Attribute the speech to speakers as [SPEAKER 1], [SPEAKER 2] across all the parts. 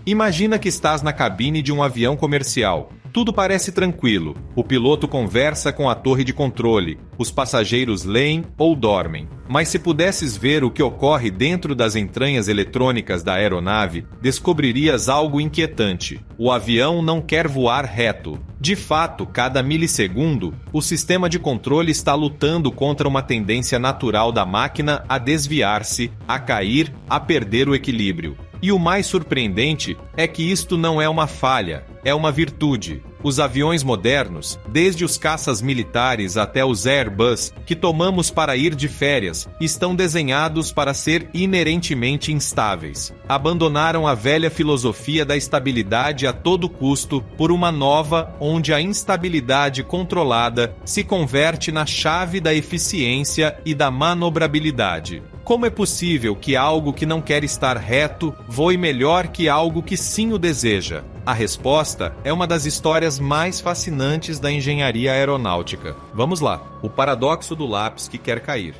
[SPEAKER 1] Imagina que estás na cabine de um avião comercial. Tudo parece tranquilo. O piloto conversa com a torre de controle. Os passageiros leem ou dormem. Mas se pudesses ver o que ocorre dentro das entranhas eletrônicas da aeronave, descobririas algo inquietante. O avião não quer voar reto. De fato, cada milissegundo, o sistema de controle está lutando contra uma tendência natural da máquina a desviar-se, a cair, a perder o equilíbrio. E o mais surpreendente é que isto não é uma falha, é uma virtude. Os aviões modernos, desde os caças militares até os Airbus, que tomamos para ir de férias, estão desenhados para ser inerentemente instáveis. Abandonaram a velha filosofia da estabilidade a todo custo por uma nova, onde a instabilidade controlada se converte na chave da eficiência e da manobrabilidade. Como é possível que algo que não quer estar reto voe melhor que algo que sim o deseja? A resposta é uma das histórias mais fascinantes da engenharia aeronáutica. Vamos lá, o paradoxo do lápis que quer cair.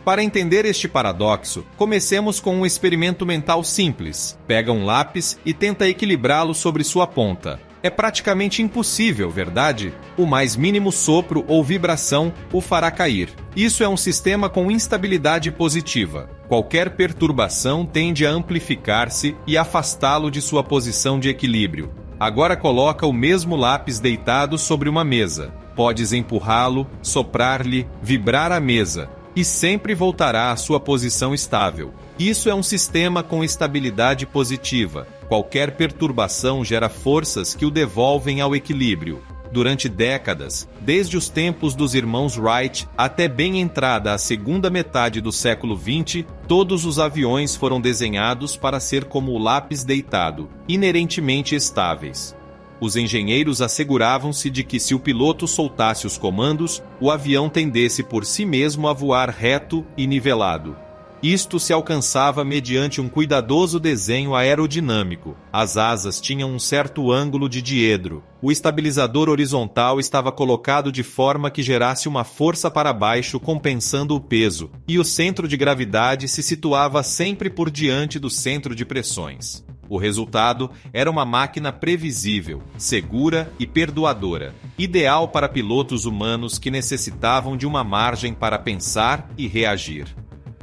[SPEAKER 1] Para entender este paradoxo, comecemos com um experimento mental simples. Pega um lápis e tenta equilibrá-lo sobre sua ponta. É praticamente impossível, verdade? O mais mínimo sopro ou vibração o fará cair. Isso é um sistema com instabilidade positiva. Qualquer perturbação tende a amplificar-se e afastá-lo de sua posição de equilíbrio. Agora coloca o mesmo lápis deitado sobre uma mesa. Podes empurrá-lo, soprar-lhe, vibrar a mesa, e sempre voltará à sua posição estável. Isso é um sistema com estabilidade positiva. Qualquer perturbação gera forças que o devolvem ao equilíbrio. Durante décadas, desde os tempos dos irmãos Wright até bem entrada a segunda metade do século XX, todos os aviões foram desenhados para ser como o lápis deitado, inerentemente estáveis. Os engenheiros asseguravam-se de que se o piloto soltasse os comandos, o avião tendesse por si mesmo a voar reto e nivelado. Isto se alcançava mediante um cuidadoso desenho aerodinâmico. As asas tinham um certo ângulo de diedro. O estabilizador horizontal estava colocado de forma que gerasse uma força para baixo compensando o peso, e o centro de gravidade se situava sempre por diante do centro de pressões. O resultado era uma máquina previsível, segura e perdoadora, ideal para pilotos humanos que necessitavam de uma margem para pensar e reagir.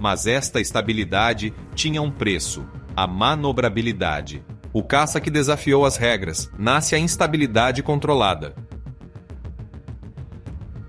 [SPEAKER 1] Mas esta estabilidade tinha um preço: a manobrabilidade. O caça que desafiou as regras, nasce a instabilidade controlada.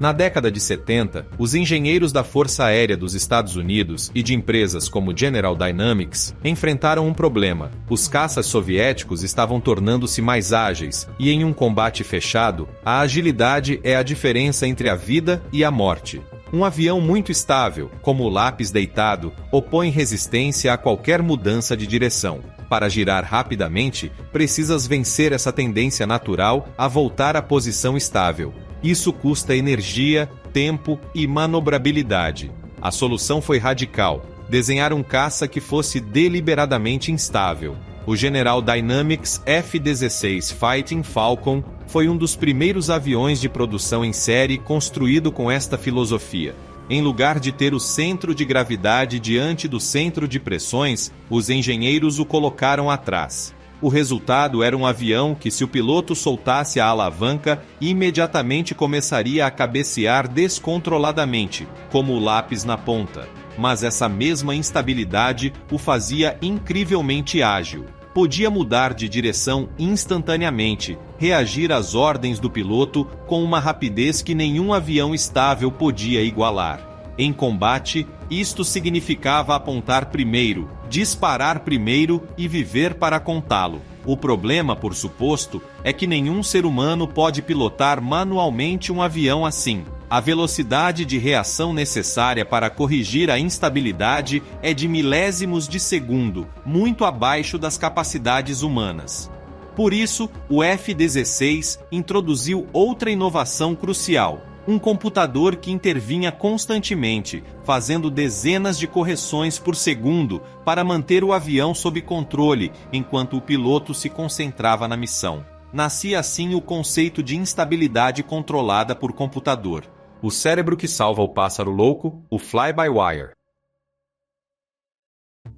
[SPEAKER 1] Na década de 70, os engenheiros da Força Aérea dos Estados Unidos e de empresas como General Dynamics enfrentaram um problema. Os caças soviéticos estavam tornando-se mais ágeis e, em um combate fechado, a agilidade é a diferença entre a vida e a morte. Um avião muito estável, como o lápis deitado, opõe resistência a qualquer mudança de direção. Para girar rapidamente, precisas vencer essa tendência natural a voltar à posição estável. Isso custa energia, tempo e manobrabilidade. A solução foi radical: desenhar um caça que fosse deliberadamente instável. O General Dynamics F-16 Fighting Falcon foi um dos primeiros aviões de produção em série construído com esta filosofia. Em lugar de ter o centro de gravidade diante do centro de pressões, os engenheiros o colocaram atrás. O resultado era um avião que, se o piloto soltasse a alavanca, imediatamente começaria a cabecear descontroladamente, como o lápis na ponta. Mas essa mesma instabilidade o fazia incrivelmente ágil. Podia mudar de direção instantaneamente, reagir às ordens do piloto com uma rapidez que nenhum avião estável podia igualar. Em combate, isto significava apontar primeiro, disparar primeiro e viver para contá-lo. O problema, por suposto, é que nenhum ser humano pode pilotar manualmente um avião assim. A velocidade de reação necessária para corrigir a instabilidade é de milésimos de segundo, muito abaixo das capacidades humanas. Por isso, o F-16 introduziu outra inovação crucial: um computador que intervinha constantemente, fazendo dezenas de correções por segundo para manter o avião sob controle enquanto o piloto se concentrava na missão. Nascia assim o conceito de instabilidade controlada por computador. O cérebro que salva o pássaro louco, o fly-by-wire.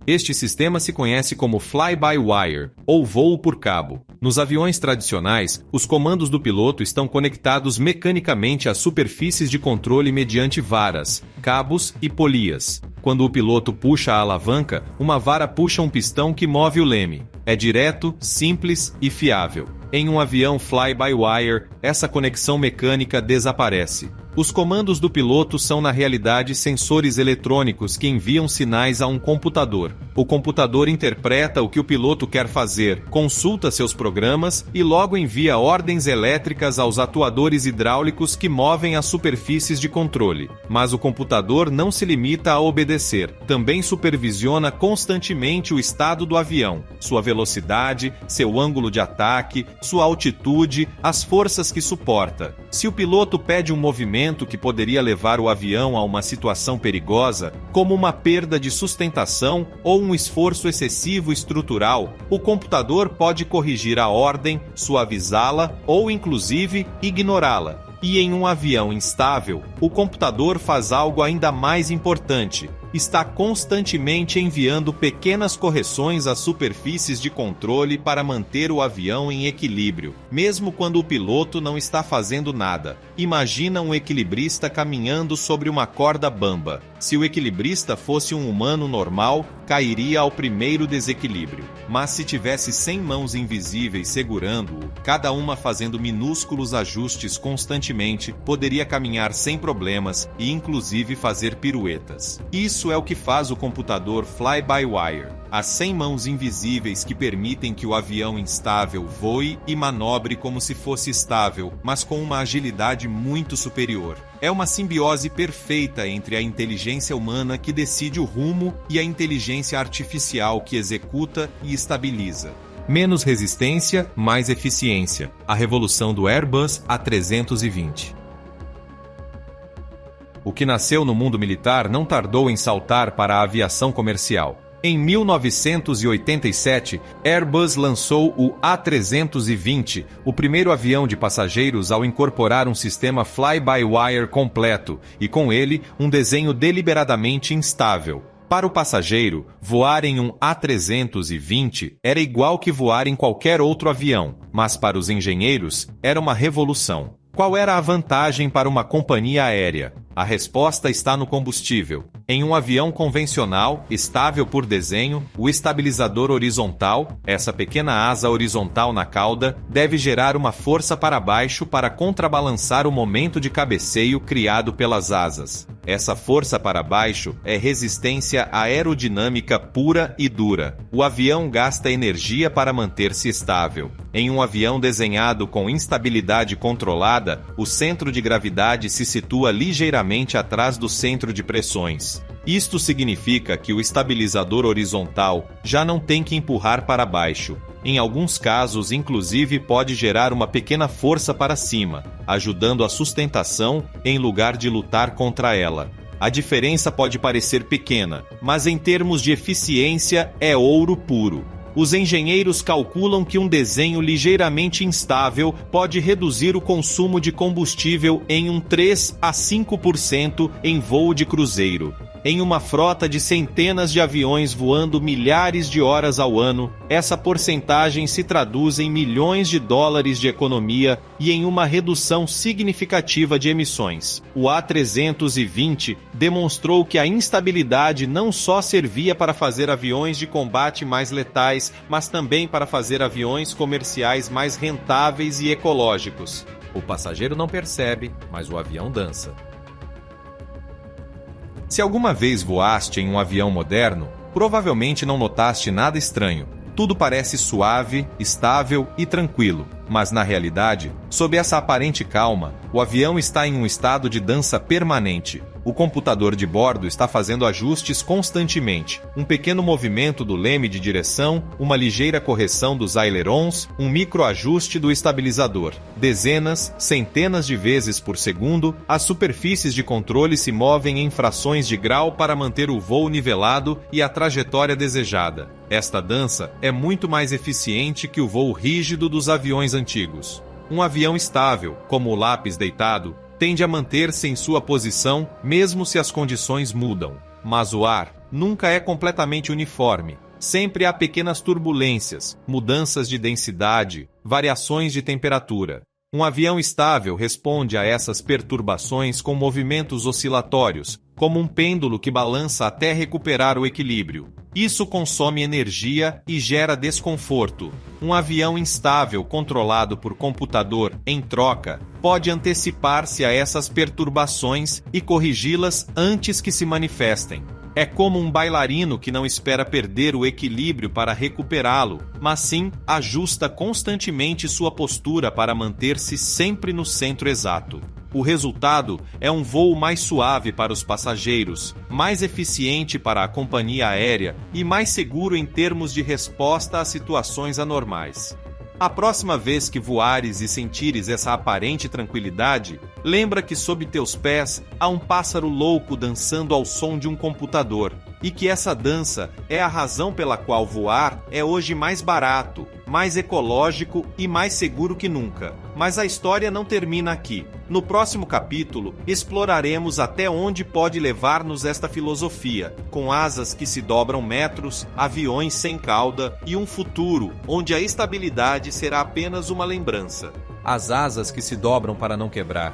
[SPEAKER 1] Este sistema se conhece como fly-by-wire, ou voo por cabo. Nos aviões tradicionais, os comandos do piloto estão conectados mecanicamente às superfícies de controle mediante varas, cabos e polias. Quando o piloto puxa a alavanca, uma vara puxa um pistão que move o leme. É direto, simples e fiável. Em um avião fly-by-wire, essa conexão mecânica desaparece. Os comandos do piloto são na realidade sensores eletrônicos que enviam sinais a um computador. O computador interpreta o que o piloto quer fazer, consulta seus programas e logo envia ordens elétricas aos atuadores hidráulicos que movem as superfícies de controle. Mas o computador não se limita a obedecer, também supervisiona constantemente o estado do avião, sua velocidade, seu ângulo de ataque, sua altitude, as forças que suporta. Se o piloto pede um movimento que poderia levar o avião a uma situação perigosa, como uma perda de sustentação ou um esforço excessivo estrutural, o computador pode corrigir a ordem, suavizá-la ou, inclusive, ignorá-la. E em um avião instável, o computador faz algo ainda mais importante. Está constantemente enviando pequenas correções às superfícies de controle para manter o avião em equilíbrio, mesmo quando o piloto não está fazendo nada. Imagina um equilibrista caminhando sobre uma corda bamba. Se o equilibrista fosse um humano normal, cairia ao primeiro desequilíbrio. Mas se tivesse 100 mãos invisíveis segurando-o, cada uma fazendo minúsculos ajustes constantemente, poderia caminhar sem problemas e inclusive fazer piruetas. Isso é o que faz o computador fly-by-wire. As 100 mãos invisíveis que permitem que o avião instável voe e manobre como se fosse estável, mas com uma agilidade muito superior. É uma simbiose perfeita entre a inteligência humana que decide o rumo e a inteligência artificial que executa e estabiliza. Menos resistência, mais eficiência. A revolução do Airbus A320. O que nasceu no mundo militar não tardou em saltar para a aviação comercial. Em 1987, Airbus lançou o A320, o primeiro avião de passageiros ao incorporar um sistema fly-by-wire completo e, com ele, um desenho deliberadamente instável. Para o passageiro, voar em um A320 era igual que voar em qualquer outro avião, mas para os engenheiros era uma revolução. Qual era a vantagem para uma companhia aérea? A resposta está no combustível. Em um avião convencional, estável por desenho, o estabilizador horizontal, essa pequena asa horizontal na cauda, deve gerar uma força para baixo para contrabalançar o momento de cabeceio criado pelas asas. Essa força para baixo é resistência aerodinâmica pura e dura. O avião gasta energia para manter-se estável. Em um avião desenhado com instabilidade controlada, o centro de gravidade se situa ligeiramente atrás do centro de pressões. Isto significa que o estabilizador horizontal já não tem que empurrar para baixo. Em alguns casos, inclusive, pode gerar uma pequena força para cima, ajudando a sustentação em lugar de lutar contra ela. A diferença pode parecer pequena, mas em termos de eficiência é ouro puro. Os engenheiros calculam que um desenho ligeiramente instável pode reduzir o consumo de combustível em um 3 a 5% em voo de cruzeiro. Em uma frota de centenas de aviões voando milhares de horas ao ano, essa porcentagem se traduz em milhões de dólares de economia e em uma redução significativa de emissões. O A320 demonstrou que a instabilidade não só servia para fazer aviões de combate mais letais, mas também para fazer aviões comerciais mais rentáveis e ecológicos. O passageiro não percebe, mas o avião dança. Se alguma vez voaste em um avião moderno, provavelmente não notaste nada estranho. Tudo parece suave, estável e tranquilo, mas na realidade, sob essa aparente calma, o avião está em um estado de dança permanente. O computador de bordo está fazendo ajustes constantemente. Um pequeno movimento do leme de direção, uma ligeira correção dos ailerons, um microajuste do estabilizador. Dezenas, centenas de vezes por segundo, as superfícies de controle se movem em frações de grau para manter o voo nivelado e a trajetória desejada. Esta dança é muito mais eficiente que o voo rígido dos aviões antigos. Um avião estável, como o lápis deitado, tende a manter-se em sua posição mesmo se as condições mudam. Mas o ar nunca é completamente uniforme. Sempre há pequenas turbulências, mudanças de densidade, variações de temperatura. Um avião estável responde a essas perturbações com movimentos oscilatórios, como um pêndulo que balança até recuperar o equilíbrio. Isso consome energia e gera desconforto. Um avião instável controlado por computador, em troca, pode antecipar-se a essas perturbações e corrigi-las antes que se manifestem. É como um bailarino que não espera perder o equilíbrio para recuperá-lo, mas sim ajusta constantemente sua postura para manter-se sempre no centro exato. O resultado é um voo mais suave para os passageiros, mais eficiente para a companhia aérea e mais seguro em termos de resposta a situações anormais. A próxima vez que voares e sentires essa aparente tranquilidade, lembra que sob teus pés há um pássaro louco dançando ao som de um computador, e que essa dança é a razão pela qual voar é hoje mais barato, mais ecológico e mais seguro que nunca. Mas a história não termina aqui. No próximo capítulo, exploraremos até onde pode levar-nos esta filosofia, com asas que se dobram metros, aviões sem cauda e um futuro onde a estabilidade será apenas uma lembrança. As asas que se dobram para não quebrar.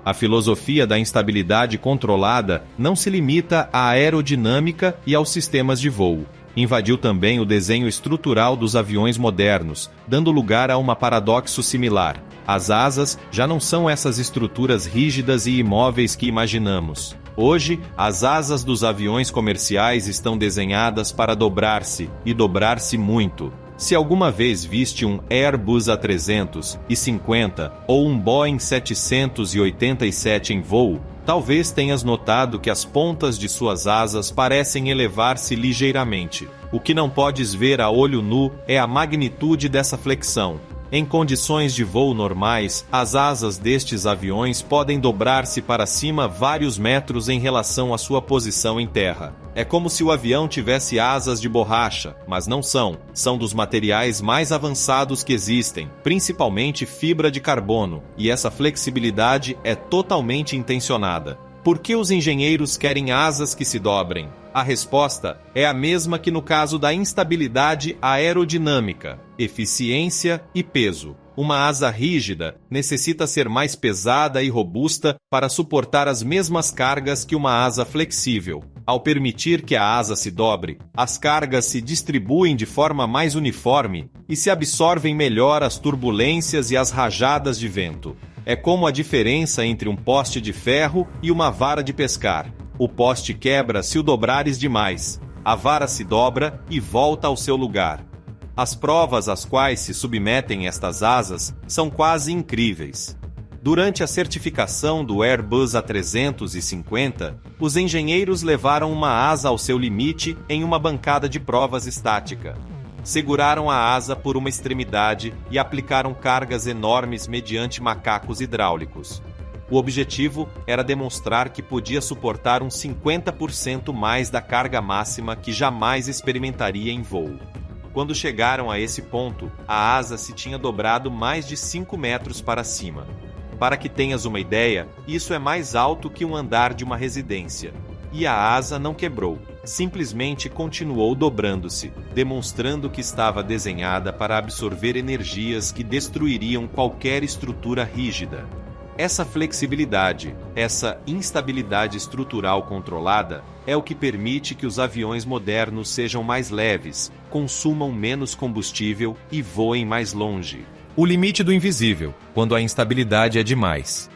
[SPEAKER 1] A filosofia da instabilidade controlada não se limita à aerodinâmica e aos sistemas de voo. Invadiu também o desenho estrutural dos aviões modernos, dando lugar a uma paradoxo similar. As asas já não são essas estruturas rígidas e imóveis que imaginamos. Hoje, as asas dos aviões comerciais estão desenhadas para dobrar-se, e dobrar-se muito. Se alguma vez viste um Airbus A350 ou um Boeing 787 em voo, talvez tenhas notado que as pontas de suas asas parecem elevar-se ligeiramente. O que não podes ver a olho nu é a magnitude dessa flexão. Em condições de voo normais, as asas destes aviões podem dobrar-se para cima vários metros em relação à sua posição em terra. É como se o avião tivesse asas de borracha, mas não são. São dos materiais mais avançados que existem, principalmente fibra de carbono, e essa flexibilidade é totalmente intencionada. Por que os engenheiros querem asas que se dobrem? A resposta é a mesma que no caso da instabilidade aerodinâmica: eficiência e peso. Uma asa rígida necessita ser mais pesada e robusta para suportar as mesmas cargas que uma asa flexível. Ao permitir que a asa se dobre, as cargas se distribuem de forma mais uniforme e se absorvem melhor as turbulências e as rajadas de vento. É como a diferença entre um poste de ferro e uma vara de pescar. O poste quebra se o dobrares demais. A vara se dobra e volta ao seu lugar. As provas às quais se submetem estas asas são quase incríveis. Durante a certificação do Airbus A350, os engenheiros levaram uma asa ao seu limite em uma bancada de provas estática. Seguraram a asa por uma extremidade e aplicaram cargas enormes mediante macacos hidráulicos. O objetivo era demonstrar que podia suportar uns 50% mais da carga máxima que jamais experimentaria em voo. Quando chegaram a esse ponto, a asa se tinha dobrado mais de 5 metros para cima. Para que tenhas uma ideia, isso é mais alto que um andar de uma residência. E a asa não quebrou, simplesmente continuou dobrando-se, demonstrando que estava desenhada para absorver energias que destruiriam qualquer estrutura rígida. Essa flexibilidade, essa instabilidade estrutural controlada, é o que permite que os aviões modernos sejam mais leves, consumam menos combustível e voem mais longe. O limite do invisível, quando a instabilidade é demais.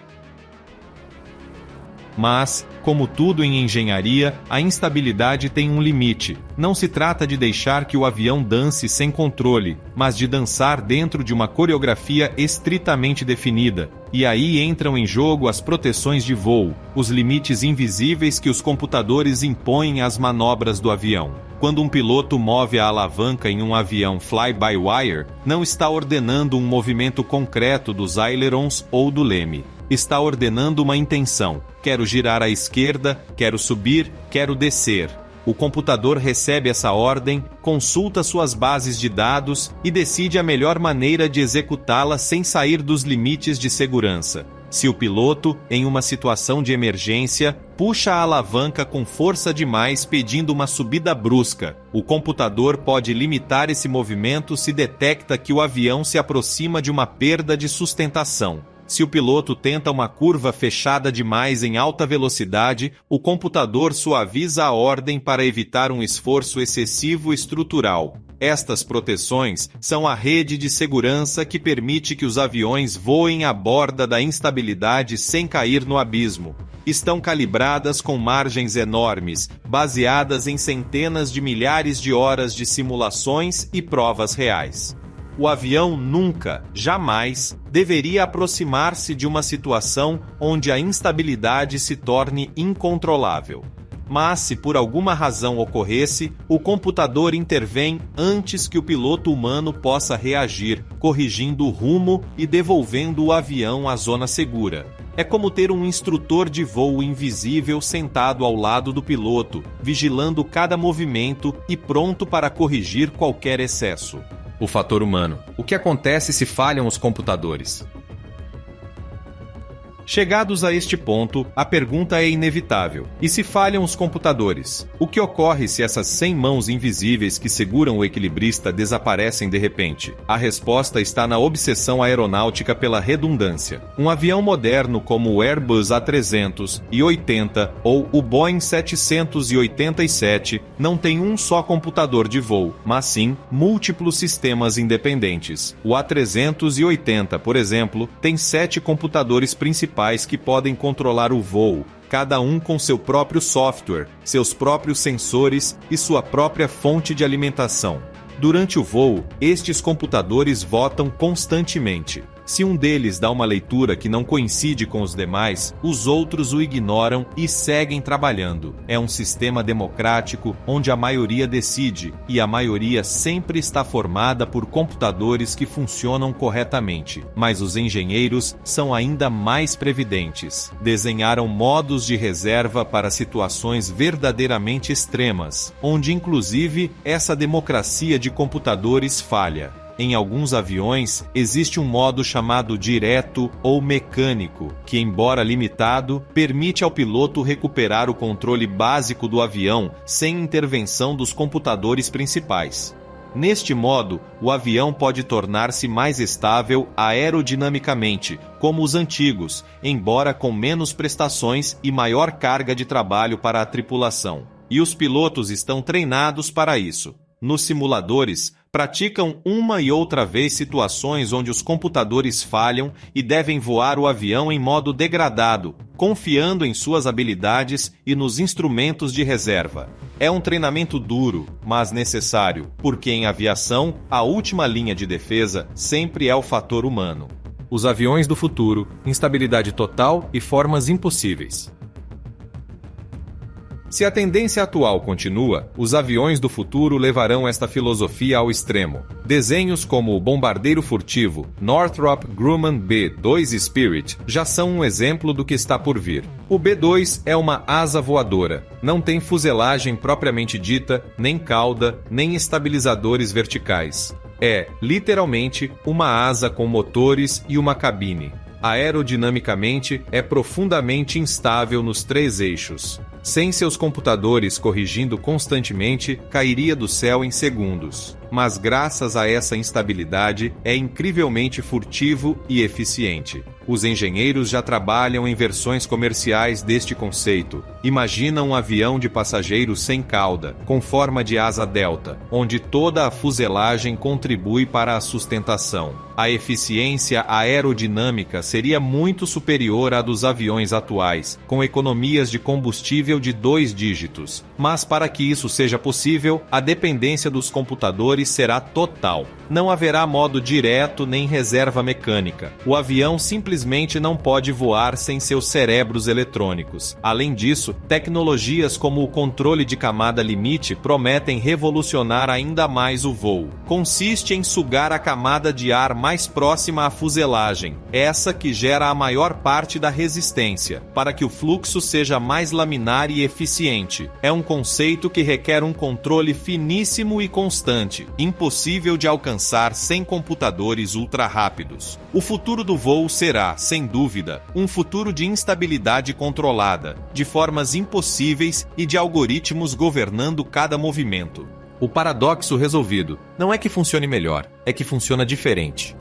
[SPEAKER 1] Mas, como tudo em engenharia, a instabilidade tem um limite. Não se trata de deixar que o avião dance sem controle, mas de dançar dentro de uma coreografia estritamente definida. E aí entram em jogo as proteções de voo, os limites invisíveis que os computadores impõem às manobras do avião. Quando um piloto move a alavanca em um avião fly-by-wire, não está ordenando um movimento concreto dos ailerons ou do leme. Está ordenando uma intenção. Quero girar à esquerda, quero subir, quero descer. O computador recebe essa ordem, consulta suas bases de dados e decide a melhor maneira de executá-la sem sair dos limites de segurança. Se o piloto, em uma situação de emergência, puxa a alavanca com força demais pedindo uma subida brusca, o computador pode limitar esse movimento se detecta que o avião se aproxima de uma perda de sustentação. Se o piloto tenta uma curva fechada demais em alta velocidade, o computador suaviza a ordem para evitar um esforço excessivo estrutural. Estas proteções são a rede de segurança que permite que os aviões voem à borda da instabilidade sem cair no abismo. Estão calibradas com margens enormes, baseadas em centenas de milhares de horas de simulações e provas reais. O avião nunca, jamais, deveria aproximar-se de uma situação onde a instabilidade se torne incontrolável. Mas, se por alguma razão ocorresse, o computador intervém antes que o piloto humano possa reagir, corrigindo o rumo e devolvendo o avião à zona segura. É como ter um instrutor de voo invisível sentado ao lado do piloto, vigilando cada movimento e pronto para corrigir qualquer excesso. O fator humano. O que acontece se falham os computadores? Chegados a este ponto, a pergunta é inevitável. E se falham os computadores? O que ocorre se essas 100 mãos invisíveis que seguram o equilibrista desaparecem de repente? A resposta está na obsessão aeronáutica pela redundância. Um avião moderno como o Airbus A380 ou o Boeing 787 não tem um só computador de voo, mas sim múltiplos sistemas independentes. O A380, por exemplo, tem 7 computadores principais que podem controlar o voo, cada um com seu próprio software, seus próprios sensores e sua própria fonte de alimentação. Durante o voo, estes computadores votam constantemente. Se um deles dá uma leitura que não coincide com os demais, os outros o ignoram e seguem trabalhando. É um sistema democrático onde a maioria decide, e a maioria sempre está formada por computadores que funcionam corretamente. Mas os engenheiros são ainda mais previdentes. Desenharam modos de reserva para situações verdadeiramente extremas, onde inclusive essa democracia de computadores falha. Em alguns aviões, existe um modo chamado direto ou mecânico, que, embora limitado, permite ao piloto recuperar o controle básico do avião sem intervenção dos computadores principais. Neste modo, o avião pode tornar-se mais estável aerodinamicamente, como os antigos, embora com menos prestações e maior carga de trabalho para a tripulação. E os pilotos estão treinados para isso. Nos simuladores, praticam uma e outra vez situações onde os computadores falham e devem voar o avião em modo degradado, confiando em suas habilidades e nos instrumentos de reserva. É um treinamento duro, mas necessário, porque em aviação, a última linha de defesa sempre é o fator humano. Os aviões do futuro, instabilidade total e formas impossíveis. Se a tendência atual continua, os aviões do futuro levarão esta filosofia ao extremo. Desenhos como o bombardeiro furtivo Northrop Grumman B-2 Spirit já são um exemplo do que está por vir. O B-2 é uma asa voadora. Não tem fuselagem propriamente dita, nem cauda, nem estabilizadores verticais. É, literalmente, uma asa com motores e uma cabine. Aerodinamicamente, é profundamente instável nos 3 eixos. Sem seus computadores corrigindo constantemente, cairia do céu em segundos. Mas graças a essa instabilidade, é incrivelmente furtivo e eficiente. Os engenheiros já trabalham em versões comerciais deste conceito. Imagina um avião de passageiros sem cauda, com forma de asa delta, onde toda a fuselagem contribui para a sustentação. A eficiência aerodinâmica seria muito superior à dos aviões atuais, com economias de combustível de 2 dígitos. Mas para que isso seja possível, a dependência dos computadores será total. Não haverá modo direto nem reserva mecânica. O avião simplesmente não pode voar sem seus cérebros eletrônicos. Além disso, tecnologias como o controle de camada limite prometem revolucionar ainda mais o voo. Consiste em sugar a camada de ar mais próxima à fuselagem, essa que gera a maior parte da resistência, para que o fluxo seja mais laminar linear e eficiente. É um conceito que requer um controle finíssimo e constante, impossível de alcançar sem computadores ultra-rápidos. O futuro do voo será, sem dúvida, um futuro de instabilidade controlada, de formas impossíveis e de algoritmos governando cada movimento. O paradoxo resolvido. Não é que funcione melhor, é que funciona diferente.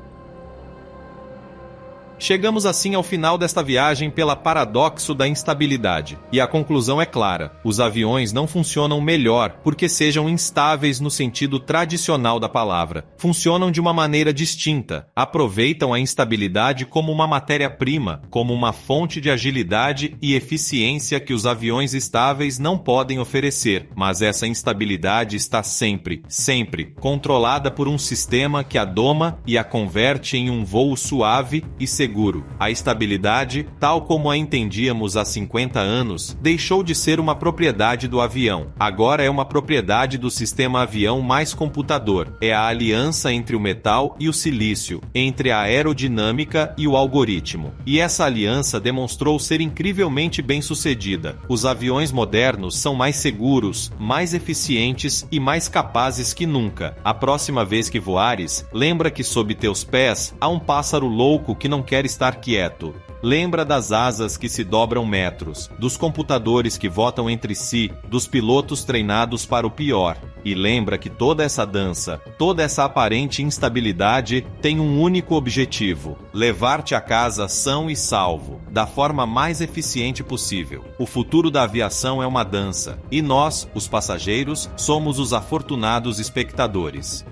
[SPEAKER 1] Chegamos assim ao final desta viagem pela paradoxo da instabilidade. E a conclusão é clara: os aviões não funcionam melhor porque sejam instáveis no sentido tradicional da palavra. Funcionam de uma maneira distinta. Aproveitam a instabilidade como uma matéria-prima, como uma fonte de agilidade e eficiência que os aviões estáveis não podem oferecer. Mas essa instabilidade está sempre controlada por um sistema que a doma e a converte em um voo suave e seguro. A estabilidade, tal como a entendíamos há 50 anos, deixou de ser uma propriedade do avião. Agora é uma propriedade do sistema avião mais computador. É a aliança entre o metal e o silício, entre a aerodinâmica e o algoritmo. E essa aliança demonstrou ser incrivelmente bem-sucedida. Os aviões modernos são mais seguros, mais eficientes e mais capazes que nunca. A próxima vez que voares, lembra que sob teus pés há um pássaro louco que não quer estar quieto. Lembra das asas que se dobram metros, dos computadores que votam entre si, dos pilotos treinados para o pior. E lembra que toda essa dança, toda essa aparente instabilidade tem um único objetivo: levar-te a casa são e salvo, da forma mais eficiente possível. O futuro da aviação é uma dança, e nós, os passageiros, somos os afortunados espectadores.